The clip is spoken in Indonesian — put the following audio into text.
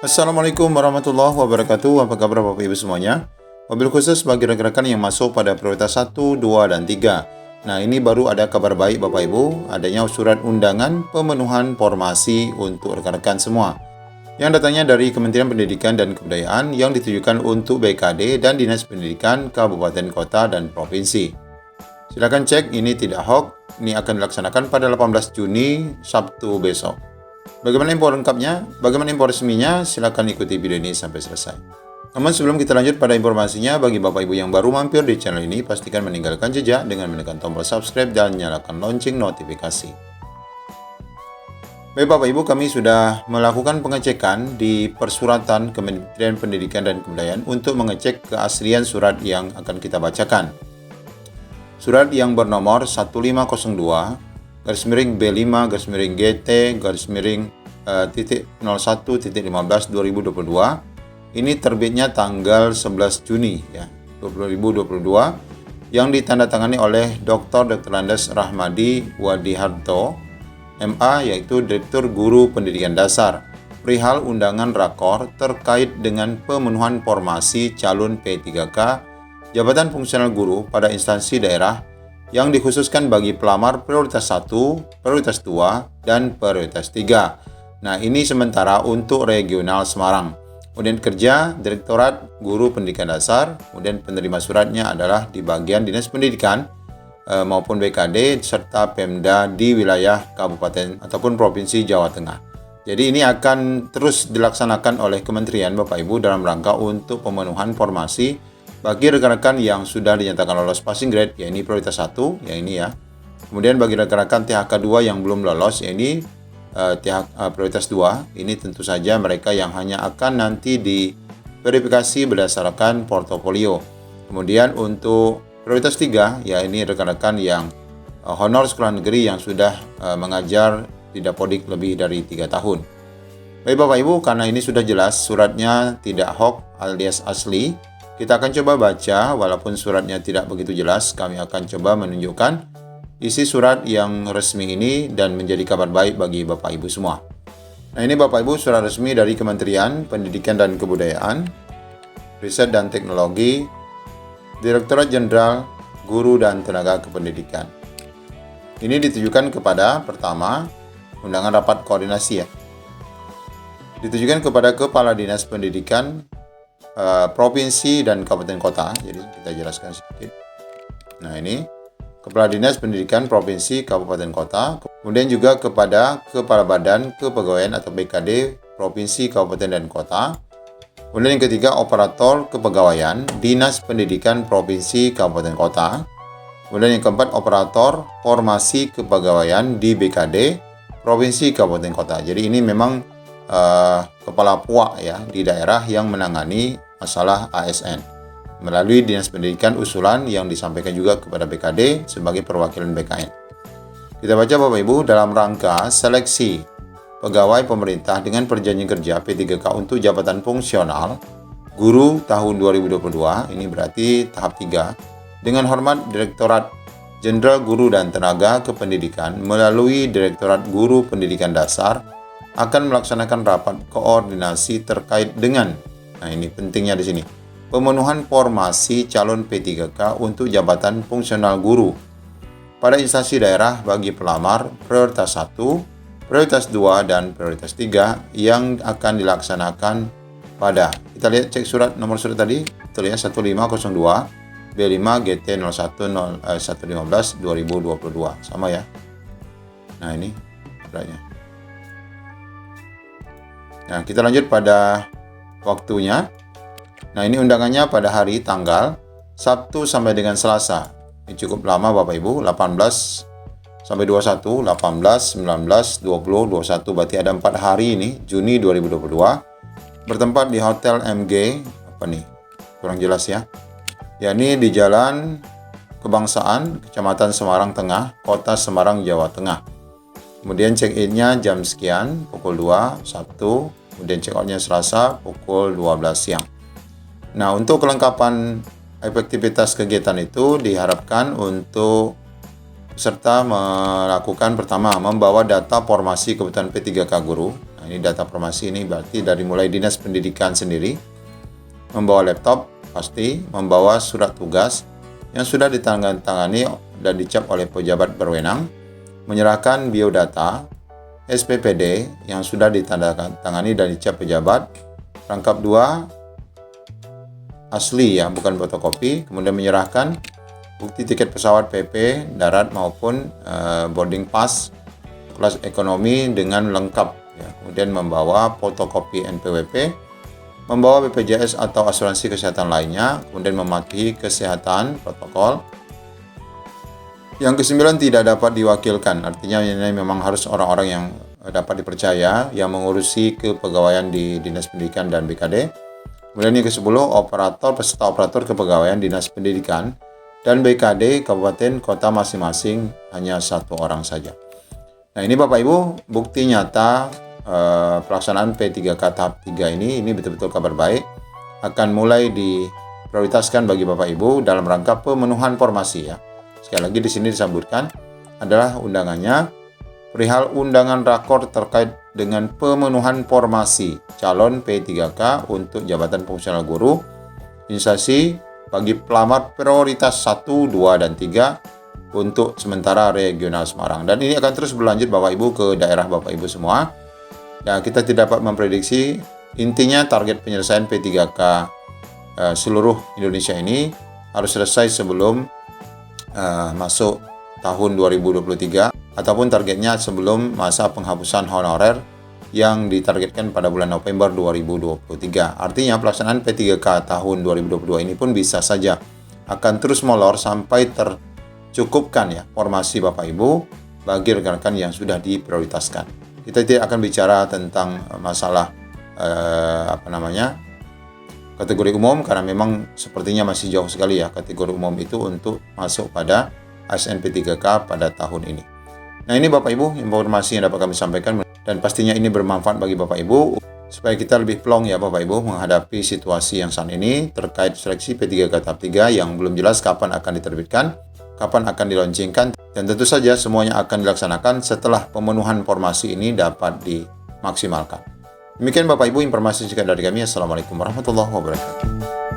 Assalamualaikum warahmatullahi wabarakatuh. Apa kabar Bapak Ibu semuanya? Mobil khusus bagi rekan-rekan yang masuk pada prioritas 1, 2, dan 3. Nah, ini baru ada kabar baik Bapak Ibu, adanya surat undangan pemenuhan formasi untuk rekan-rekan semua. Yang datangnya dari Kementerian Pendidikan dan Kebudayaan yang ditujukan untuk BKD dan Dinas Pendidikan Kabupaten Kota dan Provinsi. Silakan cek, ini tidak hoax, ini akan dilaksanakan pada 18 Juni, Sabtu besok. Bagaimana info lengkapnya? Bagaimana info resminya? Silakan ikuti video ini sampai selesai. Namun sebelum kita lanjut pada informasinya, bagi Bapak Ibu yang baru mampir di channel ini, pastikan meninggalkan jejak dengan menekan tombol subscribe dan nyalakan lonceng notifikasi. Baik Bapak Ibu, kami sudah melakukan pengecekan di persuratan Kementerian Pendidikan dan Kebudayaan untuk mengecek keaslian surat yang akan kita bacakan. Surat yang bernomor 1502 garis miring B5 garis miring GT garis miring .01.15 2022 ini terbitnya tanggal 11 Juni ya 2022 yang ditandatangani oleh Dr. Andes Rahmadi Wadiharto MA, yaitu Direktur Guru Pendidikan Dasar, perihal undangan rakor terkait dengan pemenuhan formasi calon P3K jabatan fungsional guru pada instansi daerah yang dikhususkan bagi pelamar prioritas 1, prioritas 2, dan prioritas 3. Nah, ini sementara untuk regional Semarang. Kemudian kerja Direktorat Guru Pendidikan Dasar, kemudian penerima suratnya adalah di bagian Dinas Pendidikan maupun BKD serta Pemda di wilayah Kabupaten ataupun Provinsi Jawa Tengah. Jadi ini akan terus dilaksanakan oleh Kementerian Bapak Ibu dalam rangka untuk pemenuhan formasi bagi rekan-rekan yang sudah dinyatakan lolos passing grade, ya ini prioritas 1, ya ini ya. Kemudian bagi rekan-rekan THK 2 yang belum lolos, ya ini prioritas 2, ini tentu saja mereka yang hanya akan nanti diverifikasi berdasarkan portofolio. Kemudian untuk prioritas 3, ya ini rekan-rekan yang honor sekolah negeri yang sudah mengajar di Dapodik lebih dari 3 tahun. Baik Bapak Ibu, karena ini sudah jelas suratnya tidak hoax alias asli, kita akan coba baca, walaupun suratnya tidak begitu jelas, kami akan coba menunjukkan isi surat yang resmi ini dan menjadi kabar baik bagi Bapak Ibu semua. Nah, ini Bapak Ibu surat resmi dari Kementerian Pendidikan dan Kebudayaan, Riset dan Teknologi, Direktorat Jenderal Guru dan Tenaga Kependidikan. Ini ditujukan kepada, pertama, undangan rapat koordinasi ya. Ditujukan kepada Kepala Dinas Pendidikan Provinsi dan Kabupaten Kota. Jadi kita jelaskan sedikit. Nah, ini Kepala Dinas Pendidikan Provinsi, Kabupaten Kota, kemudian juga kepada Kepala Badan Kepegawaian atau BKD Provinsi, Kabupaten dan Kota. Kemudian yang ketiga, operator kepegawaian Dinas Pendidikan Provinsi, Kabupaten Kota. Kemudian yang keempat, operator formasi kepegawaian di BKD Provinsi, Kabupaten Kota. Jadi ini memang kepala puak ya di daerah yang menangani masalah ASN melalui Dinas Pendidikan usulan yang disampaikan juga kepada BKD sebagai perwakilan BKN. Kita baca Bapak Ibu, dalam rangka seleksi pegawai pemerintah dengan perjanjian kerja P3K untuk jabatan fungsional guru tahun 2022, ini berarti tahap 3, dengan hormat Direktorat Jenderal Guru dan Tenaga Kependidikan melalui Direktorat Guru Pendidikan Dasar akan melaksanakan rapat koordinasi terkait dengan, nah ini pentingnya di sini, pemenuhan formasi calon P3K untuk jabatan fungsional guru pada instansi daerah bagi pelamar prioritas 1, prioritas 2, dan prioritas 3 yang akan dilaksanakan pada, kita lihat cek surat, nomor surat tadi, betul ya, 1502 B5 GT 01 115 2022, sama ya. Nah ini suratnya. Nah, kita lanjut pada waktunya. Nah, ini undangannya pada hari tanggal Sabtu sampai dengan Selasa. Ini cukup lama Bapak Ibu, 18 sampai 21, 18, 19, 20, 21. Berarti ada 4 hari ini, Juni 2022. Bertempat di Hotel MG, apa nih? Kurang jelas ya. Ya, ini di Jalan Kebangsaan, Kecamatan Semarang Tengah, Kota Semarang, Jawa Tengah. Kemudian check-in-nya jam sekian, pukul 2, Sabtu. Kemudian check-out-nya Selasa, pukul 12 siang. Nah, untuk kelengkapan efektivitas kegiatan itu diharapkan untuk peserta melakukan pertama, membawa data formasi kebutuhan P3K guru. Nah, ini data formasi ini berarti dari mulai dinas pendidikan sendiri, membawa laptop pasti, membawa surat tugas yang sudah ditandatangani dan dicap oleh pejabat berwenang, menyerahkan biodata, SPPD yang sudah ditandatangani dan dicap pejabat, rangkap 2 asli ya, bukan fotokopi, kemudian menyerahkan bukti tiket pesawat PP, darat maupun boarding pass kelas ekonomi dengan lengkap ya. Kemudian membawa fotokopi NPWP, membawa BPJS atau asuransi kesehatan lainnya, kemudian mematuhi kesehatan protokol. Yang ke-9 tidak dapat diwakilkan, artinya ini memang harus orang-orang yang dapat dipercaya yang mengurusi kepegawaian di Dinas Pendidikan dan BKD. Kemudian yang ke-10 operator peserta operator kepegawaian Dinas Pendidikan dan BKD kabupaten kota masing-masing hanya 1 orang saja. Nah, ini Bapak Ibu bukti nyata pelaksanaan P3K tahap 3 ini betul-betul kabar baik, akan mulai diprioritaskan bagi Bapak Ibu dalam rangka pemenuhan formasi ya. Sekali lagi di sini disebutkan adalah undangannya perihal undangan rakor terkait dengan pemenuhan formasi calon P3K untuk jabatan fungsional guru instansi bagi pelamar prioritas 1, 2, dan 3 untuk sementara regional Semarang. Dan ini akan terus berlanjut Bapak Ibu ke daerah Bapak Ibu semua. Ya, kita tidak dapat memprediksi, intinya target penyelesaian P3K seluruh Indonesia ini harus selesai sebelum masuk tahun 2023 ataupun targetnya sebelum masa penghapusan honorer yang ditargetkan pada bulan November 2023. Artinya pelaksanaan P3K tahun 2022 ini pun bisa saja akan terus molor sampai tercukupkan ya formasi Bapak Ibu bagi rekan-rekan yang sudah diprioritaskan. Kita tidak akan bicara tentang masalah kategori umum karena memang sepertinya masih jauh sekali ya kategori umum itu untuk masuk pada ASN P3K pada tahun ini. Nah, ini Bapak Ibu informasi yang dapat kami sampaikan dan pastinya ini bermanfaat bagi Bapak Ibu supaya kita lebih plong ya Bapak Ibu menghadapi situasi yang saat ini terkait seleksi P3K tahap 3 yang belum jelas kapan akan diterbitkan, kapan akan dilaunchingkan, dan tentu saja semuanya akan dilaksanakan setelah pemenuhan formasi ini dapat dimaksimalkan. Demikian Bapak Ibu informasi singkat dari kami. Assalamualaikum warahmatullahi wabarakatuh.